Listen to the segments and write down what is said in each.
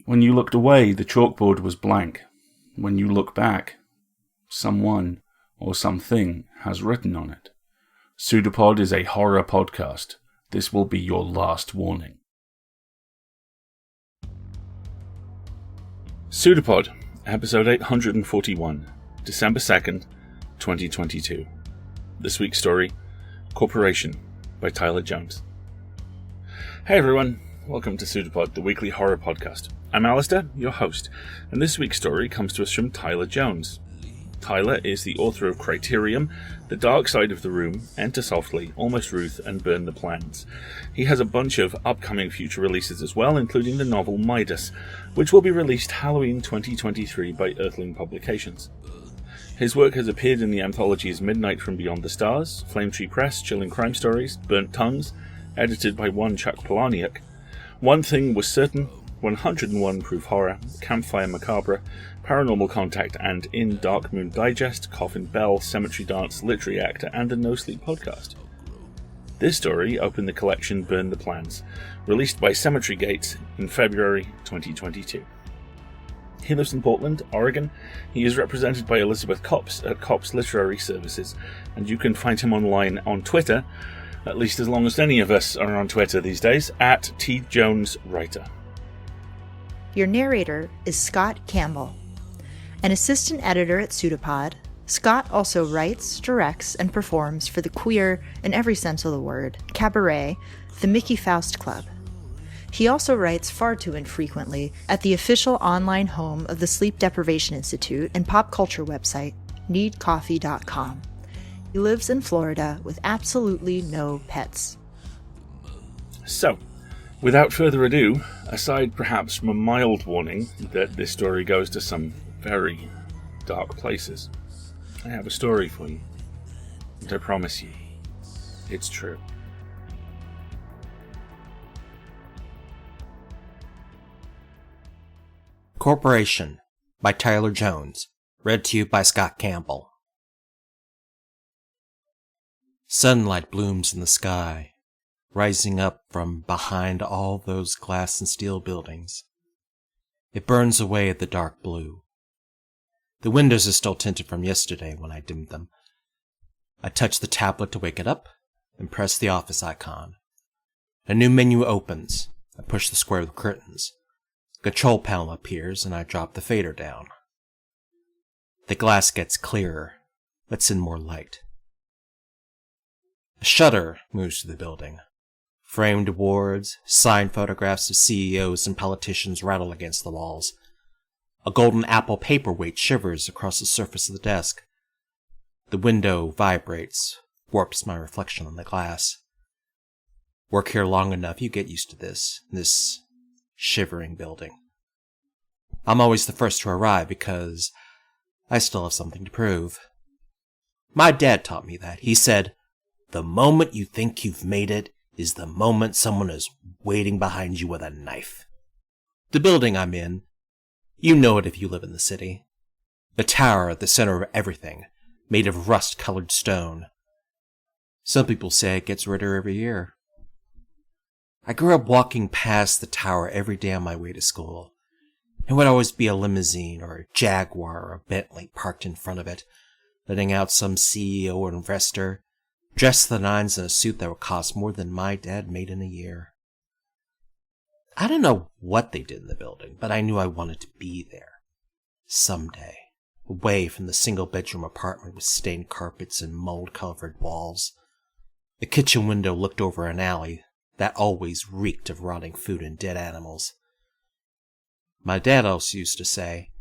When you looked away, the chalkboard was blank. When you look back, someone or something has written on it. PseudoPod is a horror podcast. This will be your last warning. PseudoPod, episode 841, December 2nd, 2022. This week's story, Corporation, by Tyler Jones. Hey everyone, welcome to PseudoPod, the weekly horror podcast. I'm Alistair, your host, and this week's story comes to us from Tyler Jones. Tyler is the author of Criterium, The Dark Side of the Room, Enter Softly, Almost Ruth, and Burn the Plans. He has a bunch of upcoming future releases as well, including the novel Midas, which will be released Halloween 2023 by Earthling Publications. His work has appeared in the anthologies Midnight from Beyond the Stars, Flame Tree Press, Chilling Crime Stories, Burnt Tongues, edited by one Chuck Palahniuk, One Thing Was Certain, 101 Proof Horror, Campfire Macabre, Paranormal Contact, and In Dark Moon Digest, Coffin Bell, Cemetery Dance, Literary Actor, and the No Sleep Podcast. This story opened the collection Burn the Plans, released by Cemetery Gates in February 2022. He lives in Portland, Oregon. He is represented by Elizabeth Copps at Copps Literary Services, and you can find him online on Twitter, at least as long as any of us are on Twitter these days, at TJonesWriter. Your narrator is Scott Campbell. An assistant editor at PseudoPod, Scott also writes, directs, and performs for the queer, in every sense of the word, cabaret, the Mickey Faust Club. He also writes far too infrequently at the official online home of the Sleep Deprivation Institute and pop culture website, needcoffee.com. He lives in Florida with absolutely no pets. So, without further ado, aside perhaps from a mild warning that this story goes to some very dark places, I have a story for you. And I promise you, it's true. Corporation, by Tyler Jones. Read to you by Scott Campbell. Sunlight blooms in the sky, rising up from behind all those glass and steel buildings. It burns away at the dark blue. The windows are still tinted from yesterday when I dimmed them. I touch the tablet to wake it up, and press the office icon. A new menu opens. I push the square with curtains. A control panel appears, and I drop the fader down. The glass gets clearer, lets in more light. A shutter moves through the building. Framed awards, signed photographs of CEOs and politicians rattle against the walls. A golden apple paperweight shivers across the surface of the desk. The window vibrates, warps my reflection on the glass. Work here long enough, you get used to this shivering building. I'm always the first to arrive because I still have something to prove. My dad taught me that. He said, "The moment you think you've made it is the moment someone is waiting behind you with a knife." The building I'm in, you know it if you live in the city. The tower at the center of everything, made of rust-colored stone. Some people say it gets redder every year. I grew up walking past the tower every day on my way to school. It would always be a limousine or a Jaguar or a Bentley parked in front of it, letting out some CEO or investor, dressed to the nines in a suit that would cost more than my dad made in a year. I don't know what they did in the building, but I knew I wanted to be there. Someday. Away from the single-bedroom apartment with stained carpets and mold-covered walls. The kitchen window looked over an alley that always reeked of rotting food and dead animals. My dad also used to say,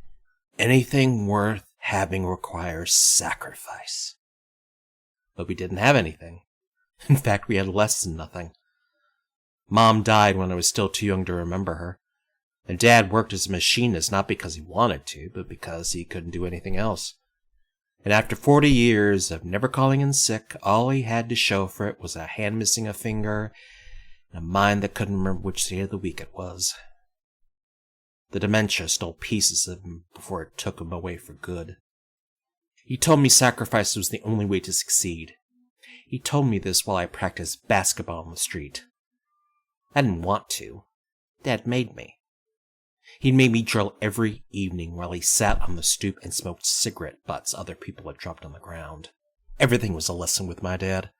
"Anything worth having requires sacrifice." But we didn't have anything. In fact, we had less than nothing. Mom died when I was still too young to remember her, and Dad worked as a machinist not because he wanted to, but because he couldn't do anything else. And after 40 years of never calling in sick, all he had to show for it was a hand missing a finger and a mind that couldn't remember which day of the week it was. The dementia stole pieces of him before it took him away for good. He told me sacrifice was the only way to succeed. He told me this while I practiced basketball on the street. I didn't want to. Dad made me. He'd made me drill every evening while he sat on the stoop and smoked cigarette butts other people had dropped on the ground. Everything was a lesson with my dad,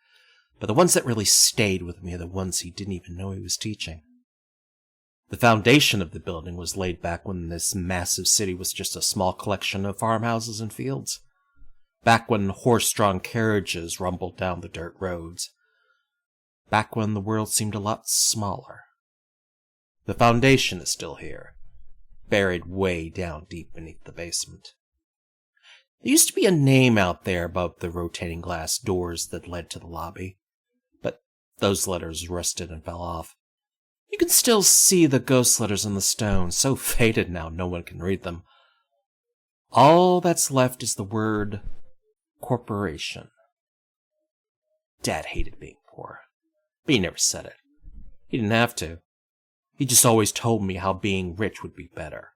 but the ones that really stayed with me are the ones he didn't even know he was teaching. The foundation of the building was laid back when this massive city was just a small collection of farmhouses and fields. Back when horse-drawn carriages rumbled down the dirt roads. Back when the world seemed a lot smaller. The foundation is still here, buried way down deep beneath the basement. There used to be a name out there above the rotating glass doors that led to the lobby, but those letters rusted and fell off. You can still see the ghost letters on the stone, so faded now no one can read them. All that's left is the word corporation. Dad hated being poor, but he never said it. He didn't have to. He just always told me how being rich would be better.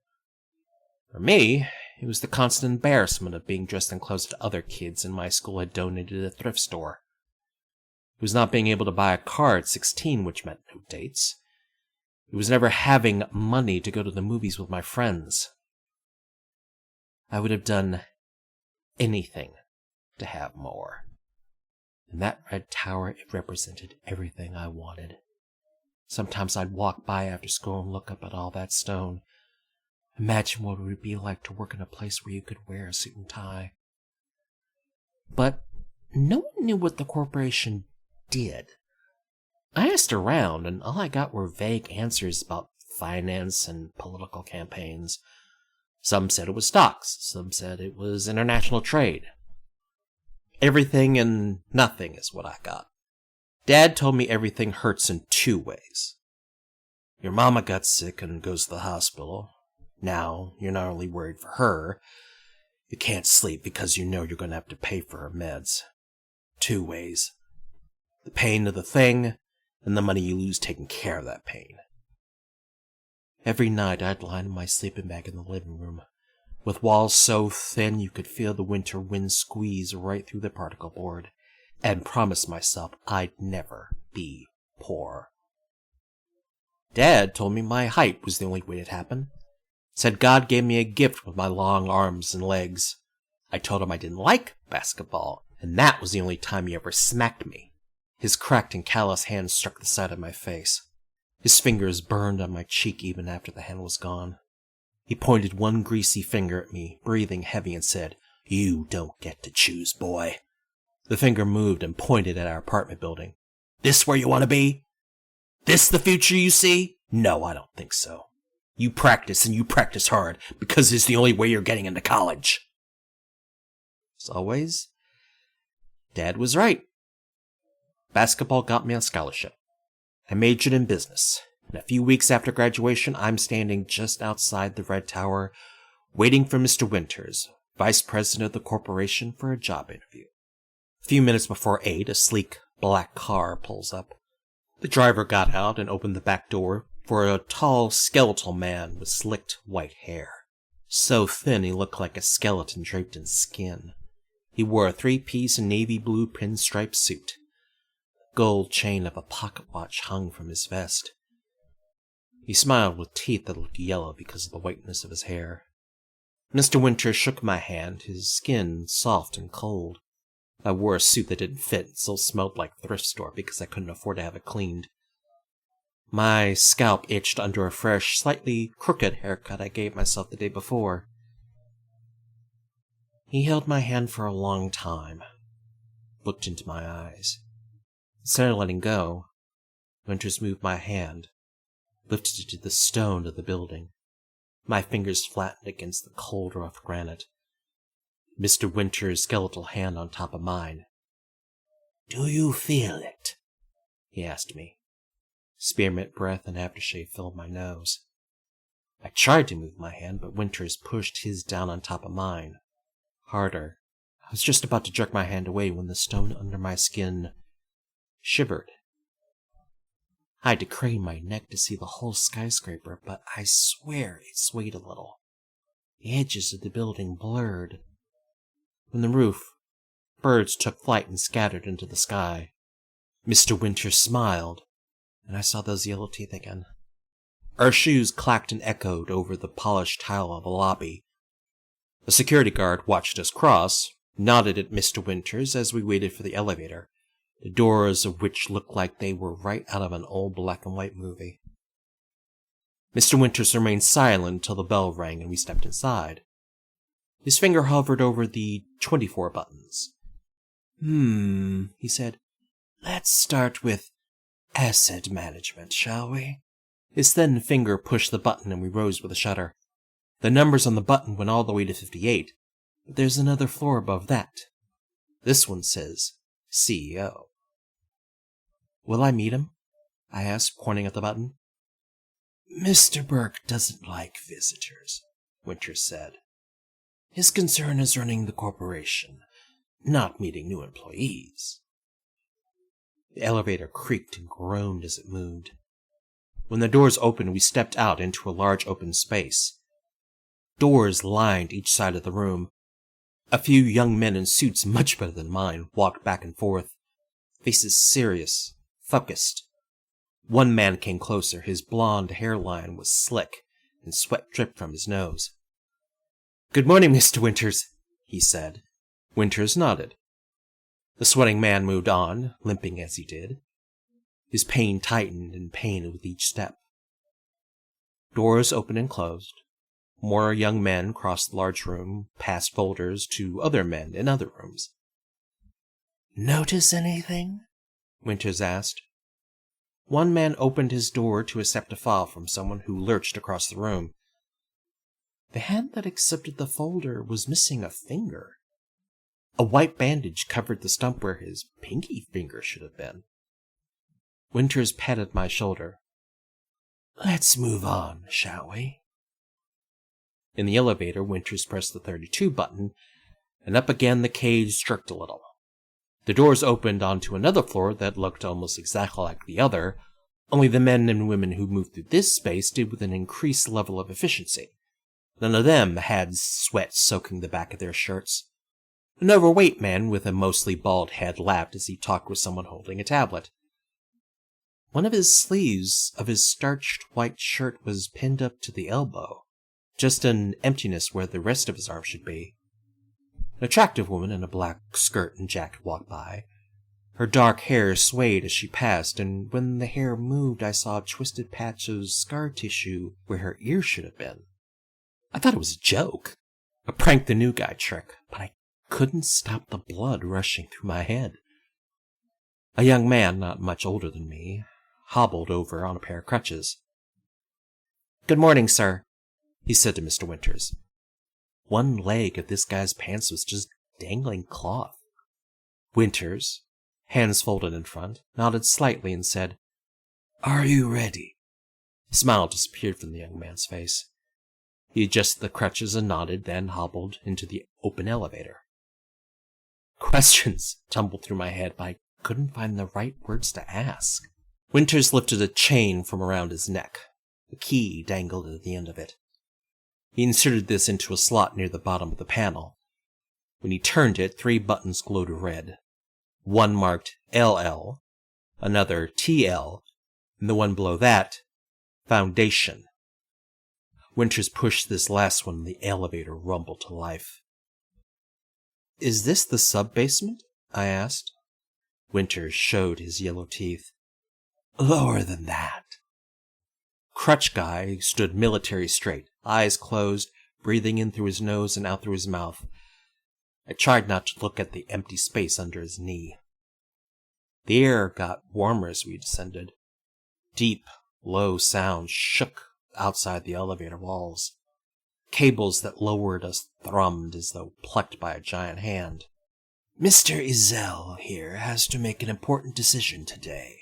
For me, it was the constant embarrassment of being dressed in clothes that other kids in my school had donated at a thrift store. It was not being able to buy a car at 16, which meant no dates. It was never having money to go to the movies with my friends. I would have done anything to have more. In that red tower, it represented everything I wanted. Sometimes I'd walk by after school and look up at all that stone. Imagine what it would be like to work in a place where you could wear a suit and tie. But no one knew what the corporation did. I asked around, and all I got were vague answers about finance and political campaigns. Some said it was stocks, some said it was international trade. Everything and nothing is what I got. Dad told me everything hurts in 2 ways. Your mama got sick and goes to the hospital. Now, you're not only worried for her, you can't sleep because you know you're going to have to pay for her meds. 2 ways. The pain of the thing, and the money you lose taking care of that pain. Every night I'd lie in my sleeping bag in the living room, with walls so thin you could feel the winter wind squeeze right through the particle board, and promise myself I'd never be poor. Dad told me my height was the only way it happened. Said God gave me a gift with my long arms and legs. I told him I didn't like basketball, and that was the only time he ever smacked me. His cracked and callous hand struck the side of my face. His fingers burned on my cheek even after the hand was gone. He pointed one greasy finger at me, breathing heavy, and said, "You don't get to choose, boy." The finger moved and pointed at our apartment building. "This where you want to be? This the future you see? No, I don't think so. You practice, and you practice hard, because it's the only way you're getting into college." As always, Dad was right. Basketball got me a scholarship. I majored in business, and a few weeks after graduation, I'm standing just outside the Red Tower, waiting for Mr. Winters, vice president of the corporation, for a job interview. A few minutes before 8, a sleek black car pulls up. The driver got out and opened the back door for a tall, skeletal man with slicked white hair. So thin he looked like a skeleton draped in skin. He wore a 3-piece navy blue pinstripe suit. A gold chain of a pocket watch hung from his vest. He smiled with teeth that looked yellow because of the whiteness of his hair. Mr. Winters shook my hand, his skin soft and cold. I wore a suit that didn't fit and still smelled like a thrift store because I couldn't afford to have it cleaned. My scalp itched under a fresh, slightly crooked haircut I gave myself the day before. He held my hand for a long time, looked into my eyes. Instead of letting go, Winters moved my hand, lifted it to the stone of the building. My fingers flattened against the cold, rough granite. Mr. Winters' skeletal hand on top of mine. "Do you feel it?" he asked me. Spearmint breath and aftershave filled my nose. I tried to move my hand, but Winters pushed his down on top of mine. Harder. I was just about to jerk my hand away when the stone under my skin shivered. I had to crane my neck to see the whole skyscraper, but I swear it swayed a little. The edges of the building blurred. From the roof, birds took flight and scattered into the sky. Mr. Winters smiled, and I saw those yellow teeth again. Our shoes clacked and echoed over the polished tile of the lobby. A security guard watched us cross, nodded at Mr. Winters as we waited for the elevator, the doors of which looked like they were right out of an old black-and-white movie. Mr. Winters remained silent until the bell rang and we stepped inside. His finger hovered over the 24 buttons. He said. Let's start with asset management, shall we? His thin finger pushed the button and we rose with a shudder. The numbers on the button went all the way to 58, but there's another floor above that. This one says CEO. Will I meet him? I asked, pointing at the button. Mr. Burke doesn't like visitors, Winters said. His concern is running the corporation, not meeting new employees. The elevator creaked and groaned as it moved. When the doors opened, we stepped out into a large open space. Doors lined each side of the room. A few young men in suits much better than mine walked back and forth, faces serious, focused. One man came closer. His blonde hairline was slick, and sweat dripped from his nose. Good morning, Mr. Winters, he said. Winters nodded. The sweating man moved on, limping as he did. His pain tightened and pained with each step. Doors opened and closed. More young men crossed the large room, passed folders to other men in other rooms. Notice anything? Winters asked. One man opened his door to accept a file from someone who lurched across the room. The hand that accepted the folder was missing a finger. A white bandage covered the stump where his pinky finger should have been. Winters patted my shoulder. Let's move on, shall we? In the elevator, Winters pressed the 32 button, and up again the cage jerked a little. The doors opened onto another floor that looked almost exactly like the other, only the men and women who moved through this space did with an increased level of efficiency. None of them had sweat soaking the back of their shirts. An overweight man with a mostly bald head laughed as he talked with someone holding a tablet. One of his sleeves of his starched white shirt was pinned up to the elbow, just an emptiness where the rest of his arm should be. An attractive woman in a black skirt and jacket walked by. Her dark hair swayed as she passed, and when the hair moved I saw a twisted patch of scar tissue where her ear should have been. I thought it was a joke, a prank the new guy trick, but I couldn't stop the blood rushing through my head. A young man, not much older than me, hobbled over on a pair of crutches. Good morning, sir, he said to Mr. Winters. One leg of this guy's pants was just dangling cloth. Winters, hands folded in front, nodded slightly and said, Are you ready? A smile disappeared from the young man's face. He adjusted the crutches and nodded, then hobbled into the open elevator. Questions tumbled through my head, but I couldn't find the right words to ask. Winters lifted a chain from around his neck. A key dangled at the end of it. He inserted this into a slot near the bottom of the panel. When he turned it, 3 buttons glowed red. One marked LL, another TL, and the one below that, Foundation. Winters pushed this last one and the elevator rumbled to life. Is this the sub-basement? I asked. Winters showed his yellow teeth. Lower than that. Crutch Guy stood military straight, eyes closed, breathing in through his nose and out through his mouth. I tried not to look at the empty space under his knee. The air got warmer as we descended. Deep, low sounds shook outside the elevator walls. Cables that lowered us thrummed as though plucked by a giant hand. Mr. Ezell here has to make an important decision today,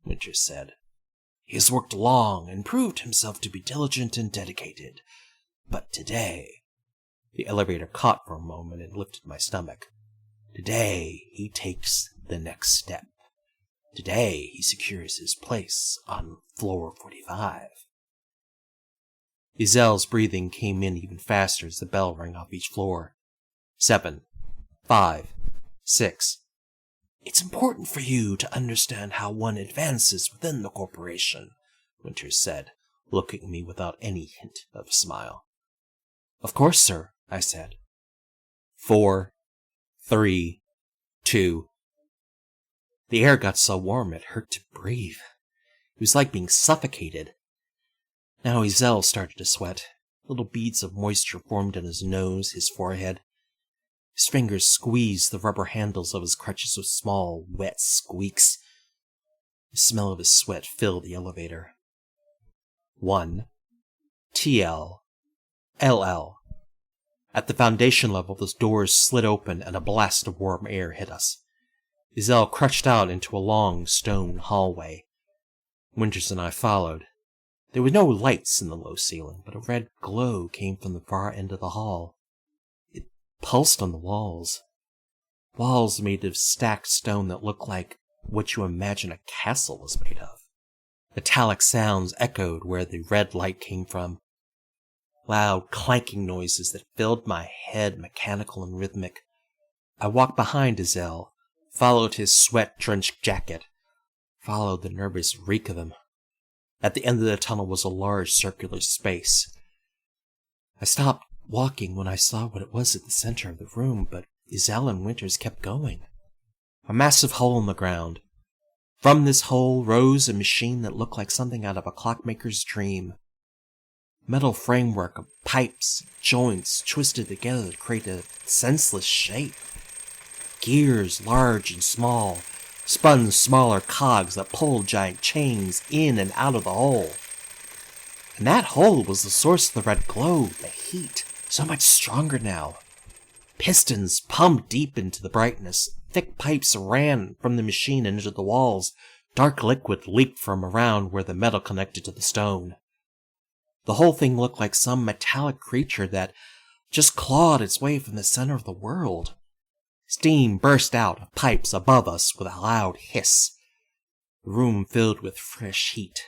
Winters said. He has worked long and proved himself to be diligent and dedicated. But today, the elevator caught for a moment and lifted my stomach. Today, he takes the next step. Today, he secures his place on floor 45. Ezell's breathing came in even faster as the bell rang off each floor. 7, 5, 6. It's important for you to understand how one advances within the corporation, Winters said, looking at me without any hint of a smile. "Of course, sir," I said. 4, 3, 2. The air got so warm it hurt to breathe. It was like being suffocated. Now Ezel started to sweat. Little beads of moisture formed in his nose, his forehead. His fingers squeezed the rubber handles of his crutches with small, wet squeaks. The smell of his sweat filled the elevator. 1, TL, LL. At the foundation level, the doors slid open and a blast of warm air hit us. Ezel crutched out into a long stone hallway. Winters and I followed. There were no lights in the low ceiling, but a red glow came from the far end of the hall. It pulsed on the walls. Walls made of stacked stone that looked like what you imagine a castle was made of. Metallic sounds echoed where the red light came from. Loud clanking noises that filled my head, mechanical and rhythmic. I walked behind Ezel, followed his sweat-drenched jacket, followed the nervous reek of him. At the end of the tunnel was a large circular space. I stopped walking when I saw what it was at the center of the room, but Ezel and Winters kept going. A massive hole in the ground. From this hole rose a machine that looked like something out of a clockmaker's dream. Metal framework of pipes, joints twisted together to create a senseless shape. Gears, large and small, spun smaller cogs that pulled giant chains in and out of the hole. And that hole was the source of the red glow, the heat, so much stronger now. Pistons pumped deep into the brightness. Thick pipes ran from the machine and into the walls. Dark liquid leaked from around where the metal connected to the stone. The whole thing looked like some metallic creature that just clawed its way from the center of the world. Steam burst out of pipes above us with a loud hiss. The room filled with fresh heat.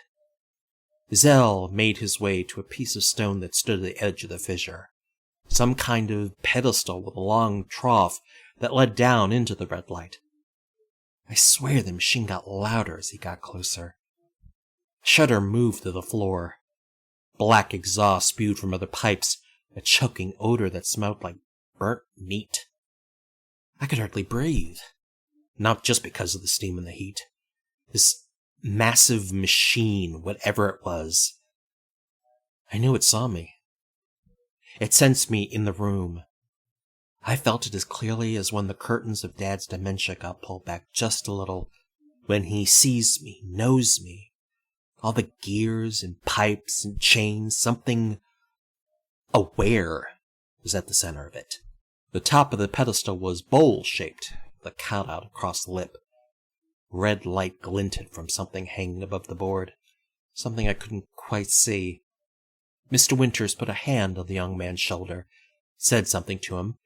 Ezel made his way to a piece of stone that stood at the edge of the fissure. Some kind of pedestal with a long trough that led down into the red light. I swear the machine got louder as he got closer. A shudder moved to the floor. Black exhaust spewed from other pipes, a choking odor that smelled like burnt meat. I could hardly breathe. Not just because of the steam and the heat. This massive machine, whatever it was. I knew it saw me. It sensed me in the room. I felt it as clearly as when the curtains of Dad's dementia got pulled back just a little, when he sees me, knows me. All the gears and pipes and chains, something aware was at the center of it. The top of the pedestal was bowl-shaped, with a cutout across the lip. Red light glinted from something hanging above the board, something I couldn't quite see. Mr. Winters put a hand on the young man's shoulder, said something to him,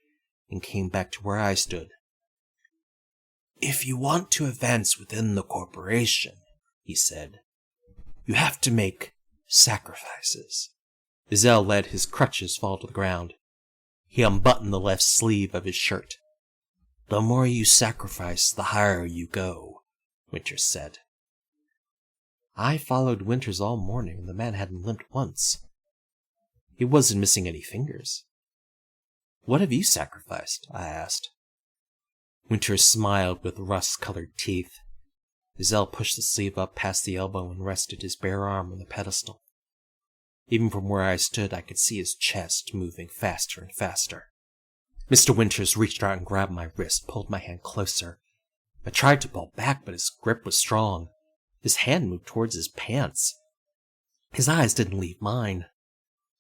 and came back to where I stood. "If you want to advance within the corporation," he said, "you have to make sacrifices." Ezel let his crutches fall to the ground. He unbuttoned the left sleeve of his shirt. "The more you sacrifice, the higher you go," Winters said. I followed Winters all morning, and the man hadn't limped once. He wasn't missing any fingers. "What have you sacrificed?" I asked. Winters smiled with rust-colored teeth. Ezel pushed the sleeve up past the elbow and rested his bare arm on the pedestal. Even from where I stood, I could see his chest moving faster and faster. Mr. Winters reached out and grabbed my wrist, pulled my hand closer. I tried to pull back, but his grip was strong. His hand moved towards his pants. His eyes didn't leave mine.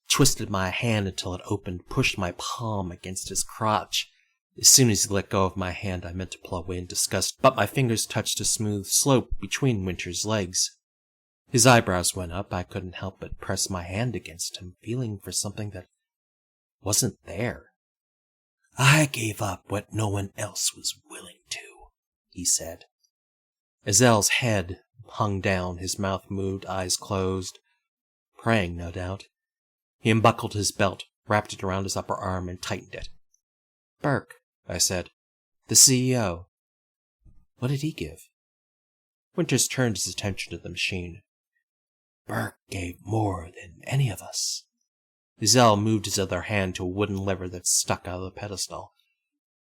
Twisted my hand until it opened, pushed my palm against his crotch. As soon as he let go of my hand, I meant to pull away in disgust, but my fingers touched a smooth slope between Winters' legs. His eyebrows went up. I couldn't help but press my hand against him, feeling for something that wasn't there. "I gave up what no one else was willing to," he said. Ezel's head hung down, his mouth moved, eyes closed. Praying, no doubt. He unbuckled his belt, wrapped it around his upper arm, and tightened it. "Burke," I said. "The CEO. What did he give?" Winters turned his attention to the machine. Burke gave more than any of us. Zell moved his other hand to a wooden lever that stuck out of the pedestal.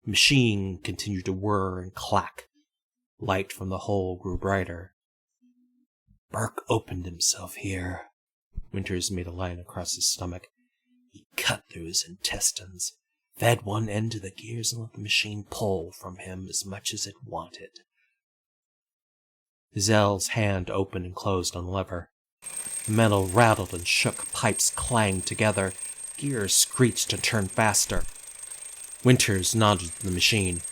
The machine continued to whir and clack. Light from the hole grew brighter. Burke opened himself here. Winters made a line across his stomach. He cut through his intestines, fed one end to the gears, and let the machine pull from him as much as it wanted. Zell's hand opened and closed on the lever. The metal rattled and shook, pipes clanged together, gears screeched and turned faster. Winters nodded to the machine.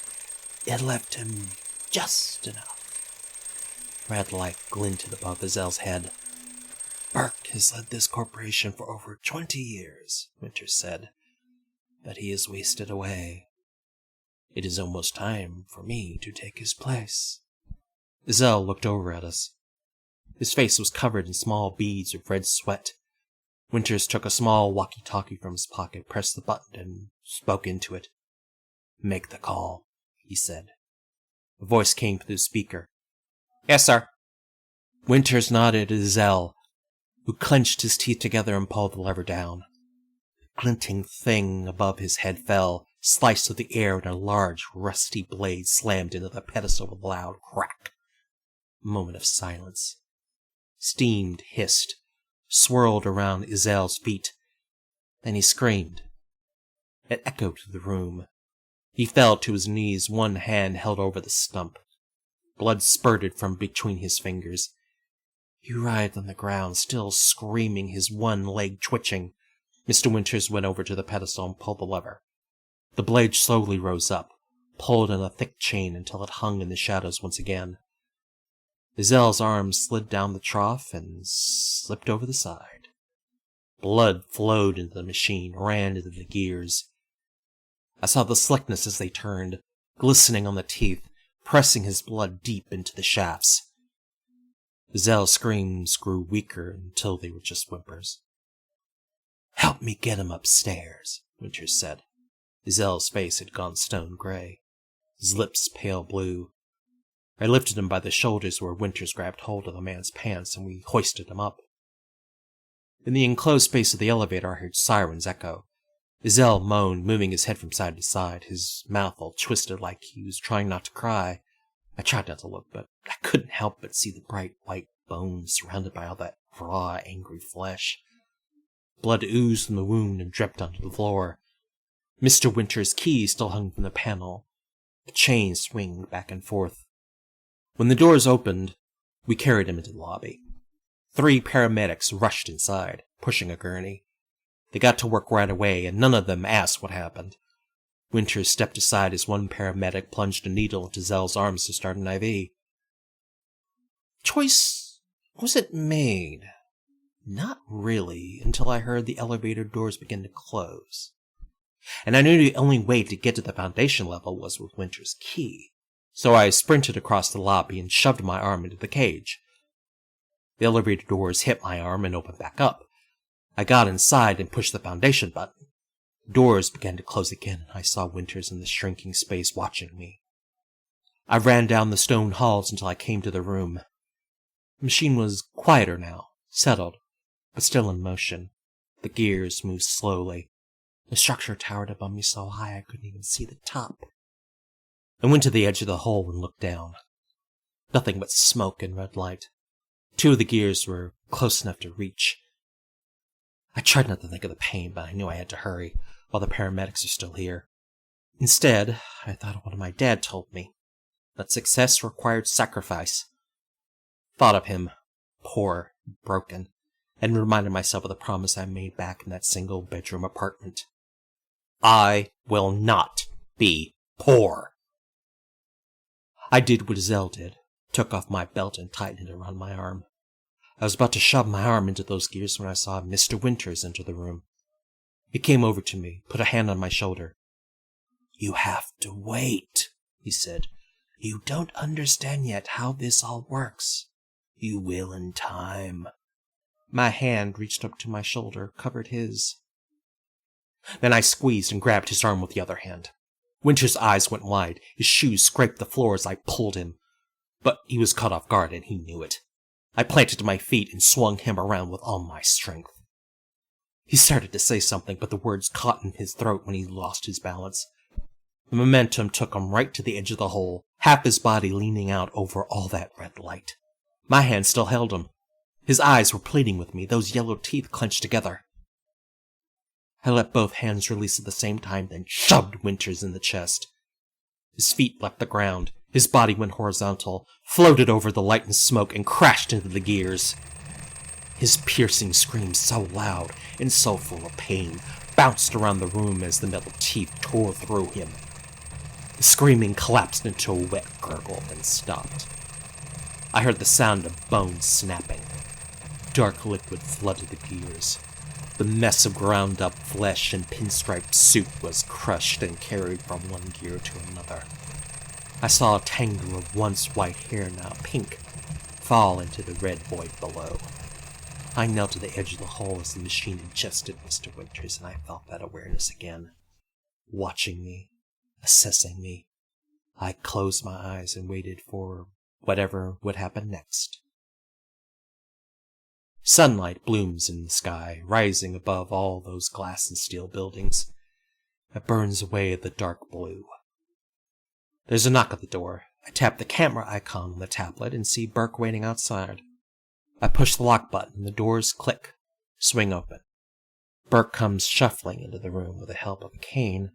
It left him just enough. Red light glinted above Zell's head. Burke has led this corporation for over 20 years, Winters said, but he has wasted away. It is almost time for me to take his place. Zell looked over at us. His face was covered in small beads of red sweat. Winters took a small walkie-talkie from his pocket, pressed the button, and spoke into it. Make the call, he said. A voice came through the speaker. Yes, sir. Winters nodded at Zell, who clenched his teeth together and pulled the lever down. The glinting thing above his head fell, sliced through the air, and a large, rusty blade slammed into the pedestal with a loud crack. A moment of silence. Steam hissed, swirled around Zell's feet. Then he screamed. It echoed through the room. He fell to his knees, one hand held over the stump. Blood spurted from between his fingers. He writhed on the ground, still screaming, his one leg twitching. Mr. Winters went over to the pedestal and pulled the lever. The blade slowly rose up, pulled in a thick chain until it hung in the shadows once again. Zell's arm slid down the trough and slipped over the side. Blood flowed into the machine, ran into the gears. I saw the slickness as they turned, glistening on the teeth, pressing his blood deep into the shafts. Zell's screams grew weaker until they were just whimpers. Help me get him upstairs, Winters said. Zell's face had gone stone gray, his lips pale blue. I lifted him by the shoulders where Winters grabbed hold of the man's pants, and we hoisted him up. In the enclosed space of the elevator I heard sirens echo. Zell moaned, moving his head from side to side, his mouth all twisted like he was trying not to cry. I tried not to look, but I couldn't help but see the bright white bones surrounded by all that raw, angry flesh. Blood oozed from the wound and dripped onto the floor. Mr. Winters' key still hung from the panel. The chain swinged back and forth. When the doors opened, we carried him into the lobby. 3 paramedics rushed inside, pushing a gurney. They got to work right away, and none of them asked what happened. Winters stepped aside as one paramedic plunged a needle into Zell's arms to start an IV. Choice wasn't made. Not really, until I heard the elevator doors begin to close. And I knew the only way to get to the foundation level was with Winters' key. So I sprinted across the lobby and shoved my arm into the cage. The elevator doors hit my arm and opened back up. I got inside and pushed the foundation button. The doors began to close again, and I saw Winters in the shrinking space watching me. I ran down the stone halls until I came to the room. The machine was quieter now, settled, but still in motion. The gears moved slowly. The structure towered above me so high I couldn't even see the top. I went to the edge of the hole and looked down. Nothing but smoke and red light. 2 of the gears were close enough to reach. I tried not to think of the pain, but I knew I had to hurry, while the paramedics are still here. Instead, I thought of what my dad told me, that success required sacrifice. Thought of him, poor, broken, and reminded myself of the promise I made back in that single-bedroom apartment. I will not be poor. I did what Zell did, took off my belt and tightened it around my arm. I was about to shove my arm into those gears when I saw Mr. Winters enter the room. He came over to me, put a hand on my shoulder. You have to wait, he said. You don't understand yet how this all works. You will in time. My hand reached up to my shoulder, covered his. Then I squeezed and grabbed his arm with the other hand. Winters' eyes went wide. His shoes scraped the floor as I pulled him. But he was caught off guard, and he knew it. I planted to my feet and swung him around with all my strength. He started to say something, but the words caught in his throat when he lost his balance. The momentum took him right to the edge of the hole, half his body leaning out over all that red light. My hand still held him. His eyes were pleading with me, those yellow teeth clenched together. I let both hands release at the same time, then shoved Winters in the chest. His feet left the ground. His body went horizontal, floated over the light and smoke, and crashed into the gears. His piercing scream, so loud and so full of pain, bounced around the room as the metal teeth tore through him. The screaming collapsed into a wet gurgle and stopped. I heard the sound of bones snapping. Dark liquid flooded the gears. The mess of ground-up flesh and pinstripe soup was crushed and carried from one gear to another. I saw a tangle of once white hair, now pink, fall into the red void below. I knelt at the edge of the hole as the machine ingested Mr. Winters, and I felt that awareness again. Watching me, assessing me. I closed my eyes and waited for whatever would happen next. Sunlight blooms in the sky, rising above all those glass and steel buildings. It burns away the dark blue. There's a knock at the door. I tap the camera icon on the tablet and see Burke waiting outside. I push the lock button and the doors click, swing open. Burke comes shuffling into the room with the help of a cane.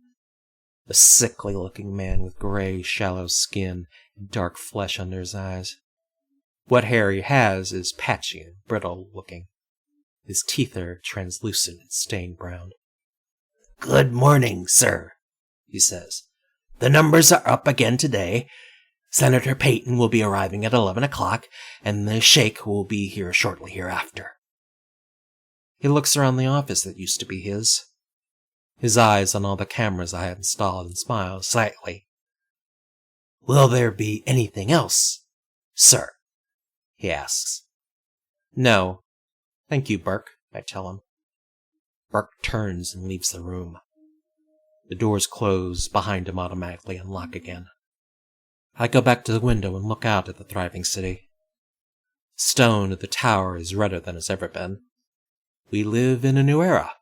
A sickly-looking man with gray, shallow skin and dark flesh under his eyes. What hair he has is patchy and brittle-looking. His teeth are translucent and stained brown. "Good morning, sir," he says. "The numbers are up again today. Senator Peyton will be arriving at 11 o'clock, and the Sheikh will be here shortly hereafter." He looks around the office that used to be his. His eyes on all the cameras I have installed and smiles slightly. "Will there be anything else, sir?" he asks. "No. Thank you, Burke," I tell him. Burke turns and leaves the room. The doors close behind him automatically and lock again. I go back to the window and look out at the thriving city. Stone at the tower is redder than it's ever been. We live in a new era.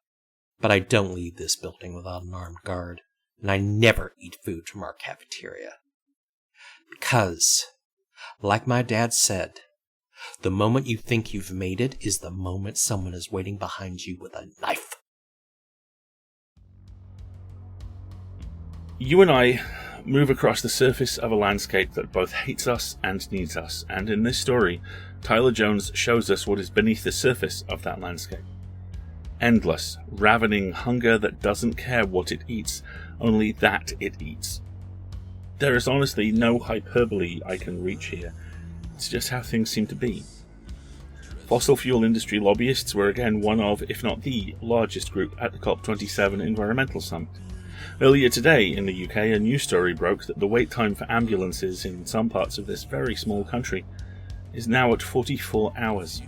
But I don't leave this building without an armed guard, and I never eat food from our cafeteria. Because, like my dad said, the moment you think you've made it is the moment someone is waiting behind you with a knife. You and I move across the surface of a landscape that both hates us and needs us, and in this story, Tyler Jones shows us what is beneath the surface of that landscape. Endless, ravening hunger that doesn't care what it eats, only that it eats. There is honestly no hyperbole I can reach here. It's just how things seem to be. Fossil fuel industry lobbyists were again one of, if not the, largest group at the COP27 Environmental Summit. Earlier today, in the UK, a news story broke that the wait time for ambulances in some parts of this very small country is now at 44 hours.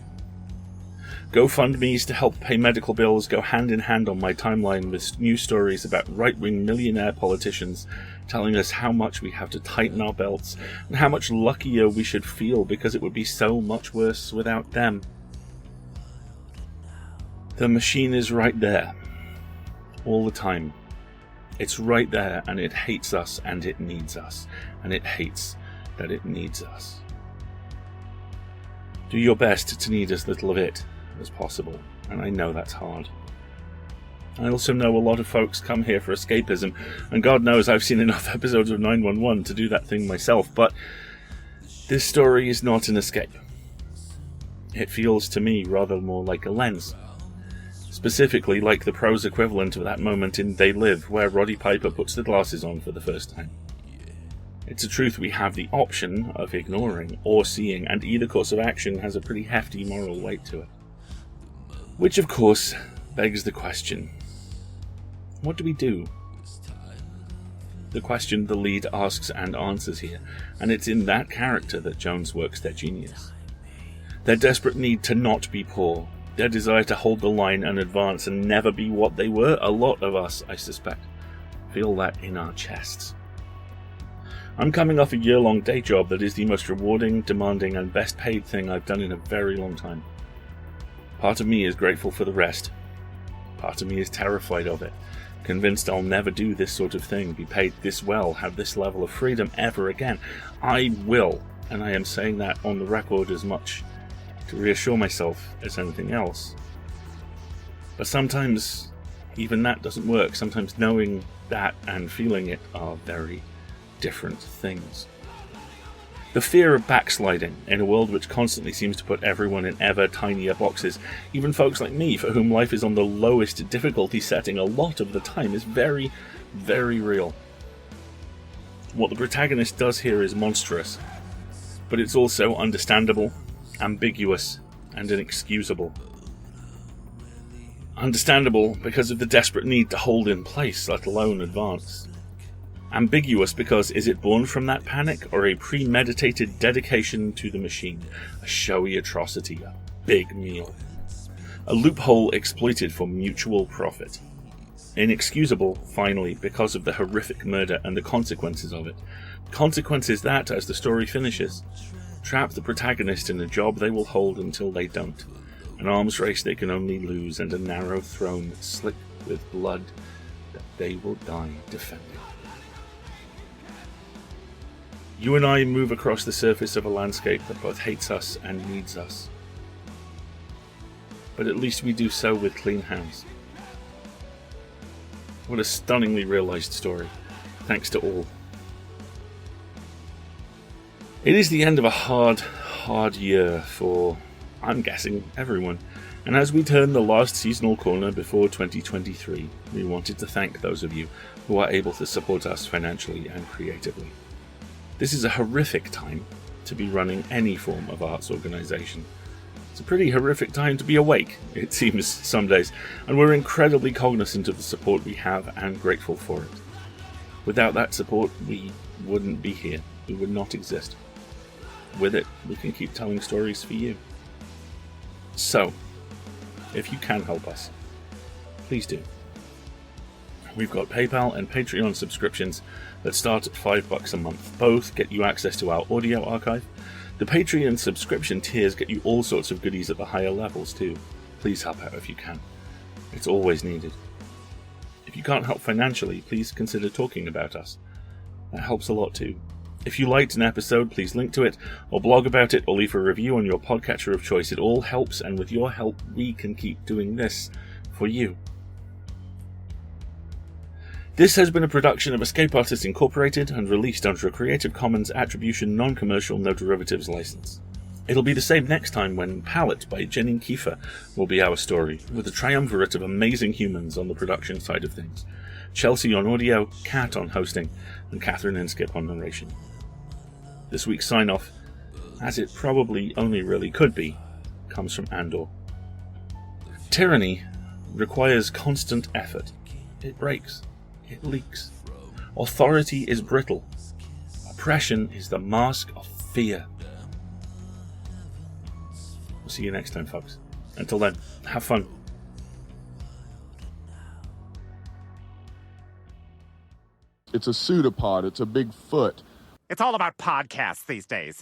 GoFundMes to help pay medical bills go hand in hand on my timeline with news stories about right-wing millionaire politicians telling us how much we have to tighten our belts and how much luckier we should feel because it would be so much worse without them. The machine is right there, all the time. It's right there, and it hates us and it needs us, and it hates that it needs us. Do your best to need as little of it as possible, and I know that's hard. I also know a lot of folks come here for escapism, and God knows I've seen enough episodes of 911 to do that thing myself, but this story is not an escape. It feels to me rather more like a lens. Specifically like the prose equivalent of that moment in They Live, where Roddy Piper puts the glasses on for the first time. It's a truth we have the option of ignoring or seeing, and either course of action has a pretty hefty moral weight to it. Which, of course, begs the question, what do we do? The question the lead asks and answers here, and it's in that character that Jones works their genius. Their desperate need to not be poor, their desire to hold the line and advance and never be what they were, a lot of us, I suspect, feel that in our chests. I'm coming off a year-long day job that is the most rewarding, demanding, and best paid thing I've done in a very long time. Part of me is grateful for the rest. Part of me is terrified of it, convinced I'll never do this sort of thing, be paid this well, have this level of freedom ever again. I will, and I am saying that on the record as much to reassure myself as anything else. But sometimes even that doesn't work. Sometimes knowing that and feeling it are very different things. The fear of backsliding in a world which constantly seems to put everyone in ever tinier boxes, even folks like me for whom life is on the lowest difficulty setting a lot of the time, is very, very real. What the protagonist does here is monstrous, but it's also understandable, ambiguous, and inexcusable. Understandable because of the desperate need to hold in place, let alone advance. Ambiguous because is it born from that panic or a premeditated dedication to the machine, a showy atrocity, a big meal, a loophole exploited for mutual profit. Inexcusable, finally, because of the horrific murder and the consequences of it. Consequences that, as the story finishes, trap the protagonist in a job they will hold until they don't, an arms race they can only lose, and a narrow throne slick with blood that they will die defending. You and I move across the surface of a landscape that both hates us and needs us. But at least we do so with clean hands. What a stunningly realised story. Thanks to all. It is the end of a hard year for, I'm guessing, everyone. And as we turn the last seasonal corner before 2023, we wanted to thank those of you who are able to support us financially and creatively. This is a horrific time to be running any form of arts organisation. It's a pretty horrific time to be awake, it seems some days, and we're incredibly cognizant of the support we have and grateful for it. Without that support, we wouldn't be here. We would not exist. With it, we can keep telling stories for you. So, if you can help us, please do. We've got PayPal and Patreon subscriptions that start at $5 a month. Both get you access to our audio archive. The Patreon subscription tiers get you all sorts of goodies at the higher levels too. Please help out if you can. It's always needed. If you can't help financially, please consider talking about us. That helps a lot too. If you liked an episode, please link to it, or blog about it, or leave a review on your podcatcher of choice. It all helps, and with your help, we can keep doing this for you. This has been a production of Escape Artists Incorporated and released under a Creative Commons Attribution Non-Commercial No Derivatives license. It'll be the same next time when Palette by Jenny Kiefer will be our story, with a triumvirate of amazing humans on the production side of things. Chelsea on audio, Kat on hosting, and Catherine Inskip on narration. This week's sign-off, as it probably only really could be, comes from Andor. Tyranny requires constant effort. It breaks. It leaks. Authority is brittle. Oppression is the mask of fear. We'll see you next time, folks. Until then, have fun. It's a PseudoPod. It's a big foot. It's all about podcasts these days.